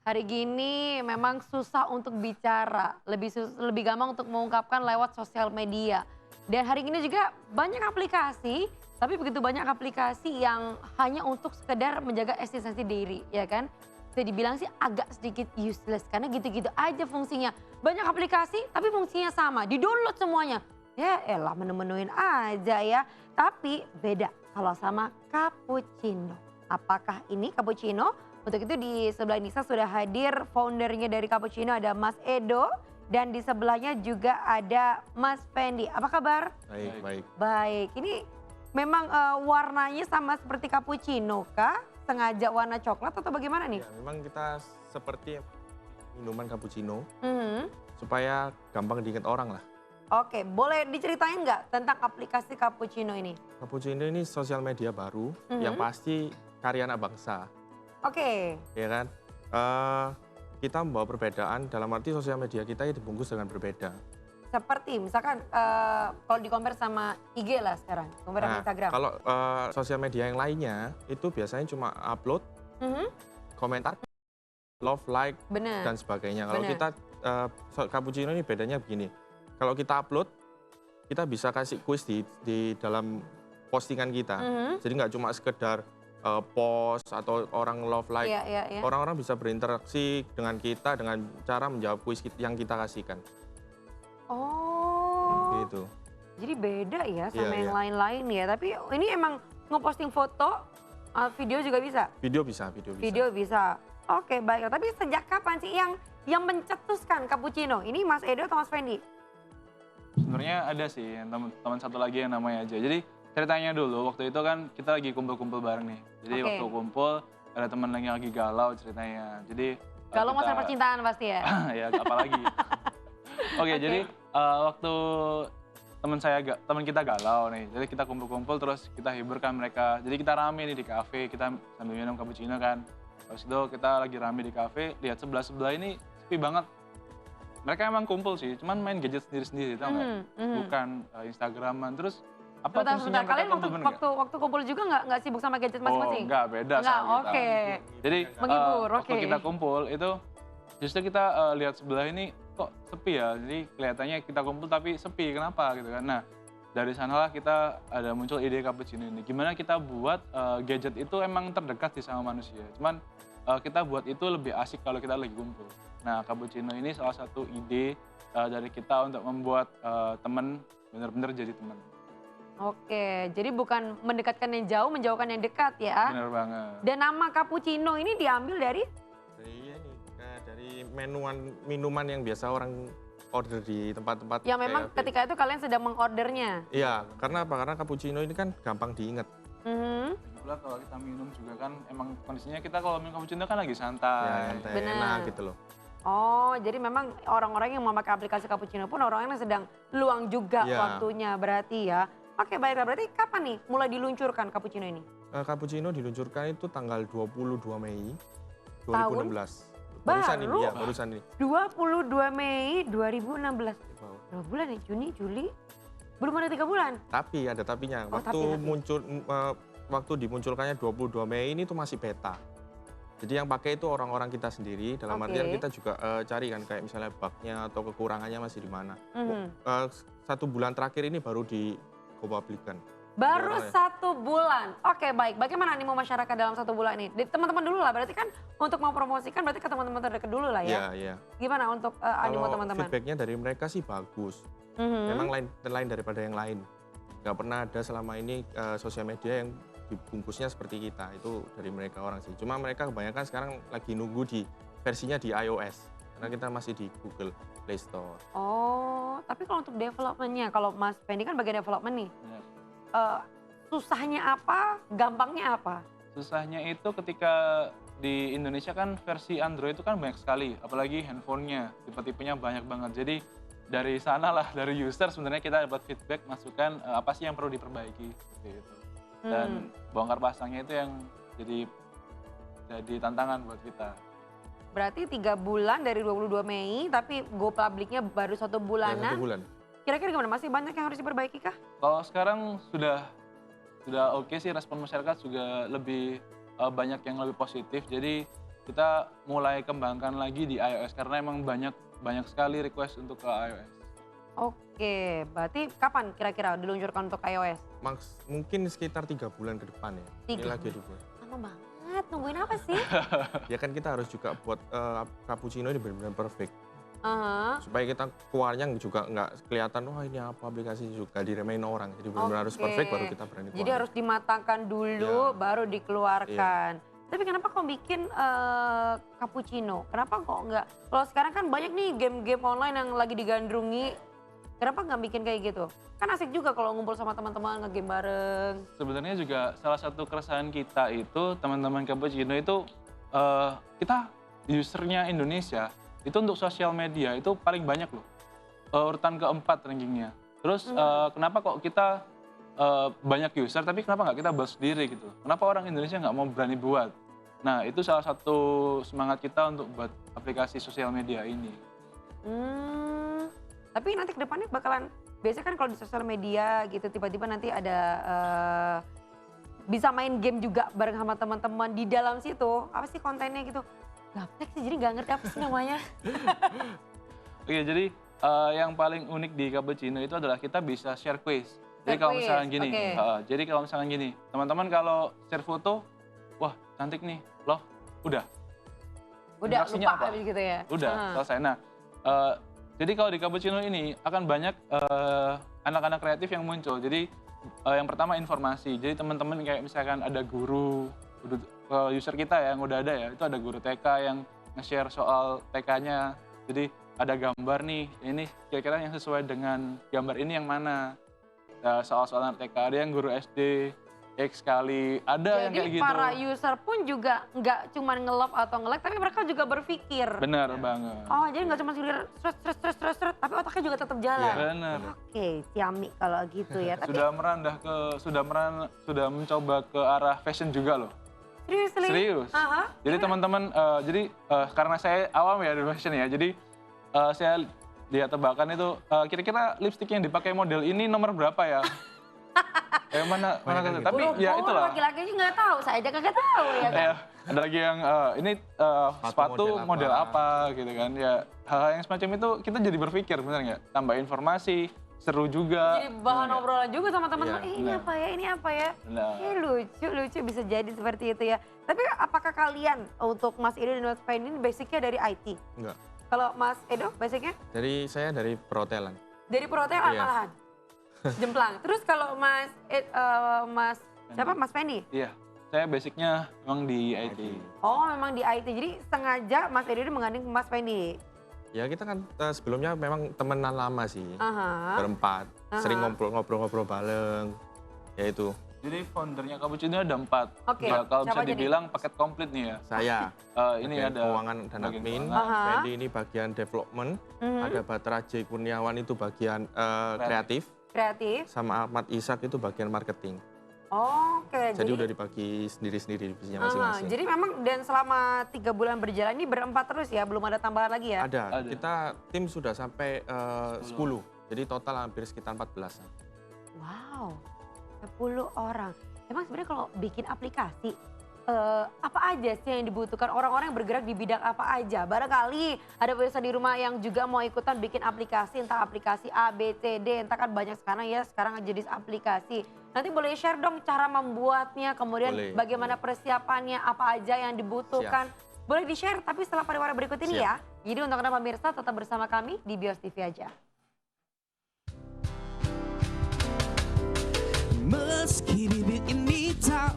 Hari gini memang susah untuk bicara, lebih gampang untuk mengungkapkan lewat sosial media. Dan hari ini juga banyak aplikasi, tapi begitu banyak aplikasi yang hanya untuk sekedar menjaga eksistensi diri, ya kan? Bisa dibilang sih agak sedikit useless karena gitu-gitu aja fungsinya. Banyak aplikasi tapi fungsinya sama, di-download semuanya. Ya elah menu-menuin aja ya. Tapi beda kalau sama cappuccino. Apakah ini cappuccino? Untuk itu di sebelah Nisa sudah hadir foundernya dari Cappuccino ada Mas Edo dan di sebelahnya juga ada Mas Fendi. Apa kabar? Baik, baik. Baik, ini memang warnanya sama seperti cappuccino kah? Sengaja warna coklat atau bagaimana nih? Ya, memang kita seperti minuman cappuccino Mhm. supaya gampang diingat orang lah. Oke, boleh diceritain nggak tentang aplikasi Cappuccino ini? Cappuccino ini sosial media baru yang Mhm. pasti karya anak bangsa, Oke, ya kan? Kita membawa perbedaan dalam arti sosial media kita dibungkus dengan berbeda. seperti misalkan kalau di-compare sama IG lah sekarang, compare sama Nah, Instagram. kalau sosial media yang lainnya itu biasanya cuma upload, Mhm, komentar, love, like, bener. dan sebagainya. Kalau Bener. kita Cappuccino ini bedanya begini. Kalau kita upload, kita bisa kasih kuis di dalam postingan kita. Mhm. Jadi nggak cuma sekedar post atau orang love like. Iya, iya, iya. Orang-orang bisa berinteraksi dengan kita dengan cara menjawab kuis yang kita kasihkan. Oh, Gitu. jadi beda ya sama Iya, yang iya. lain-lain ya. Tapi ini emang ngeposting foto, video juga bisa? Video bisa, video bisa. Video bisa. Oke, baiklah. Tapi sejak kapan sih yang mencetuskan Cappuccino? Ini Mas Edo atau Mas Fendi? Sebenarnya ada sih teman satu lagi yang namanya aja. Jadi ceritanya dulu waktu itu kan kita lagi kumpul-kumpul bareng nih. Jadi Oke. waktu kumpul ada teman yang lagi galau ceritanya. Jadi Kalau kita- masalah percintaan pasti ya? ya apalagi. Oke, Oke. jadi waktu teman kita galau nih. Jadi kita kumpul-kumpul terus kita hiburkan mereka. Jadi kita rame nih di kafe, kita sambil minum cappuccino kan. Terus itu kita lagi rame di kafe, lihat sebelah-sebelah ini sepi banget. Mereka emang kumpul sih, cuman main gadget sendiri-sendiri, tau nggak? Mhm, mhm. Bukan Instagraman. Terus apa Sebentar, fungsinya sebentar. mereka Kalian kumpul, bener nggak? waktu kumpul juga nggak sibuk sama gadget Oh, masing-masing? enggak, beda Nggak, sama kita. oke. Jadi Menghibur, waktu oke. kita kumpul itu justru kita lihat sebelah ini kok sepi ya. Jadi kelihatannya kita kumpul tapi sepi, kenapa gitu kan. Nah, dari sanalah kita ada muncul ide Cappuccino ini. Gimana kita buat gadget itu emang terdekat sih sama manusia. Cuman kita buat itu lebih asik kalau kita lagi kumpul. Nah, Cappuccino ini salah satu ide dari kita untuk membuat teman benar-benar jadi teman. Oke, jadi bukan mendekatkan yang jauh, menjauhkan yang dekat ya? Benar banget. Dan nama Cappuccino ini diambil dari? Dari minuman yang biasa orang order di tempat-tempat. Ya memang kayak- ketika itu kalian sedang mengordernya. Iya, karena apa? Karena cappuccino ini kan gampang diingat. Mhm. Lagi pula kalau kita minum juga kan emang kondisinya kita kalau minum cappuccino kan lagi Ya, santai. santai, Benar. enak gitu loh. Oh, jadi memang orang-orang yang memakai aplikasi Cappuccino pun orang-orang yang sedang luang juga Iya. waktunya berarti ya. Oke, baiklah. Berarti kapan nih mulai diluncurkan Cappuccino ini? Cappuccino diluncurkan itu tanggal 22 Mei Tahun? 2016. Barusan ini, Baru? ya, barusan ini. 22 Mei 2016. Wow. Berapa bulan ya? Juni, Juli? Belum ada 3 bulan? Tapi ada tapinya. Oh, Waktu tapi. waktu dimunculkannya 22 Mei ini tuh masih beta. Jadi yang pakai itu orang-orang kita sendiri. Dalam Oke. artian kita juga cari kan kayak misalnya bugnya atau kekurangannya masih di mana. Mhm. 1 bulan terakhir ini baru di publikan. Baru Orang ya? 1 bulan. Oke, baik. Bagaimana animo masyarakat dalam 1 bulan ini? Dari teman-teman dulu lah, berarti kan untuk mau promosikan berarti ke teman-teman terdekat dulu lah Iya, ya. iya. Gimana untuk animo Kalau teman-teman? feedbacknya dari mereka sih bagus. Mhm. Memang lain daripada yang lain. Nggak pernah ada selama ini sosial media yang dibungkusnya seperti kita. Itu dari mereka orang sih. Cuma mereka kebanyakan sekarang lagi nunggu di versinya di iOS. Karena kita masih di Google Play Store. Oh, tapi kalau untuk development-nya, kalau Mas Fendi kan bagian development nih. Benar. Susahnya apa, gampangnya apa? Susahnya itu ketika di Indonesia kan versi Android itu kan banyak sekali, apalagi handphonenya, tipe-tipenya banyak banget. Jadi dari sana lah, dari user sebenarnya kita dapat feedback, masukan apa sih yang perlu diperbaiki seperti itu. Dan bongkar pasangnya itu yang jadi tantangan buat kita. Berarti 3 bulan dari 22 Mei, tapi go publiknya baru 1 Ya, 1 bulanan. bulan. Kira-kira gimana? Masih banyak yang harus diperbaiki kah? Kalau sekarang sudah oke sih, respon masyarakat juga lebih banyak yang lebih positif. Jadi kita mulai kembangkan lagi di iOS karena emang banyak sekali request untuk ke iOS. Oke, berarti kapan kira-kira diluncurkan untuk iOS? Mungkin sekitar 3 bulan ke depan ya. Ini 3 lagi bulan. dibuat. Lama banget, nungguin apa sih? Ya kan kita harus juga buat cappuccino ini benar-benar perfect. Aha. Supaya kita keluarnya juga nggak kelihatan, wah ini apa aplikasi juga diremehin orang. Jadi benar-benar harus perfect baru kita berani keluar. Jadi harus dimatangkan dulu, baru dikeluarkan. Tapi kenapa kok bikin cappuccino? Kenapa kok nggak? Kalau sekarang kan banyak nih game-game online yang lagi digandrungi. Kenapa nggak bikin kayak gitu? Kan asik juga kalau ngumpul sama teman-teman nge-game bareng. Sebenarnya juga salah satu keresahan kita itu teman-teman cappuccino itu kita usernya Indonesia itu untuk sosial media itu paling banyak loh. Urutan keempat rankingnya. Terus kenapa kok kita banyak user tapi kenapa nggak kita buat sendiri gitu? Kenapa orang Indonesia nggak mau berani buat? Nah itu salah satu semangat kita untuk buat aplikasi sosial media ini. Tapi nanti ke depannya bakalan, biasanya kan kalau di sosial media gitu tiba-tiba nanti ada bisa main game juga bareng sama teman-teman di dalam situ. Apa sih kontennya gitu? Gaptek sih, jadi nggak ngerti apa sih namanya. Oke, jadi yang paling unik di Cappuccino itu adalah kita bisa share quiz. Jadi kalau misalkan gini, teman-teman kalau share foto, wah cantik nih, loh, udah interaksinya lupa apa? gitu ya. Udah, selesai. Nah, jadi kalau di Cappuccino ini akan banyak anak-anak kreatif yang muncul. Jadi yang pertama informasi. Jadi teman-teman kayak misalkan ada guru user kita yang udah ada ya, itu ada guru TK yang nge-share soal TK-nya. Jadi ada gambar nih, ini kira-kira yang sesuai dengan gambar ini yang mana. Soal-soal anak TK, ada yang guru SD, X kali, ada yang kayak gitu. Jadi para user pun juga nggak cuma nge-love atau nge-like, tapi mereka juga berpikir. Benar banget. Oh, jadi nggak cuma sekedar stres, tapi otaknya juga tetap jalan. Benar. Oke, ciamik kalau gitu ya. Tapi sudah mencoba ke arah fashion juga loh. Serius. Jadi teman-teman, karena saya awam ya di fashion ya, jadi saya lihat tebakan itu kira-kira lipstick yang dipakai model ini nomor berapa ya? Mana gitu. Tapi ya itulah. Laki-laki aja nggak tahu, saya aja kagak tahu ya kan. Ada lagi yang ini sepatu model apa gitu kan. Ya hal-hal yang semacam itu kita jadi berpikir benar nggak? Tambah informasi, seru juga. Jadi bahan obrolan juga sama teman-teman, ini apa ya? Lucu bisa jadi seperti itu ya. Tapi apakah kalian untuk Mas Edo dan Mas Fendi ini basicnya dari IT? Enggak. Kalau Mas Edo basicnya? Saya dari perhotelan. Dari perhotelan malahan? Jemplang. Terus kalau Mas Fendi? Iya, saya basicnya memang di IT. Oh, memang di IT. Jadi sengaja Mas Edo menggandeng Mas Fendi? Ya kita kan sebelumnya memang temenan lama sih, berempat. Sering ngobrol-ngobrol bareng, ya itu. Jadi foundernya Cappuccino ada 4. Oke. Ya, kalau bisa Siapa dibilang paket komplit nih ya. Saya, ini bagian ada keuangan dan bagian admin, keuangan. Fendi ini bagian development, ada Batra J. Kurniawan itu bagian kreatif, sama Ahmad Ishak itu bagian marketing. Oke. Jadi udah dibagi sendiri-sendiri divisinya masing-masing. Jadi memang dan selama 3 bulan berjalan ini berempat terus ya, belum ada tambahan lagi ya? Ada. Kita tim sudah sampai 10, jadi total hampir sekitar 14. Wow, 10 orang. Emang sebenarnya kalau bikin aplikasi, apa aja sih yang dibutuhkan orang-orang yang bergerak di bidang apa aja? Barangkali ada pemirsa di rumah yang juga mau ikutan bikin aplikasi, entah aplikasi A, B, C, D, entah kan banyak sekarang jenis aplikasi. Nanti boleh share dong cara membuatnya, kemudian bagaimana persiapannya, apa aja yang dibutuhkan. Boleh di-share, tapi setelah pariwara berikut ini ya. Jadi untuk Anda pemirsa tetap bersama kami di Bios TV aja. Meski bibir ini tak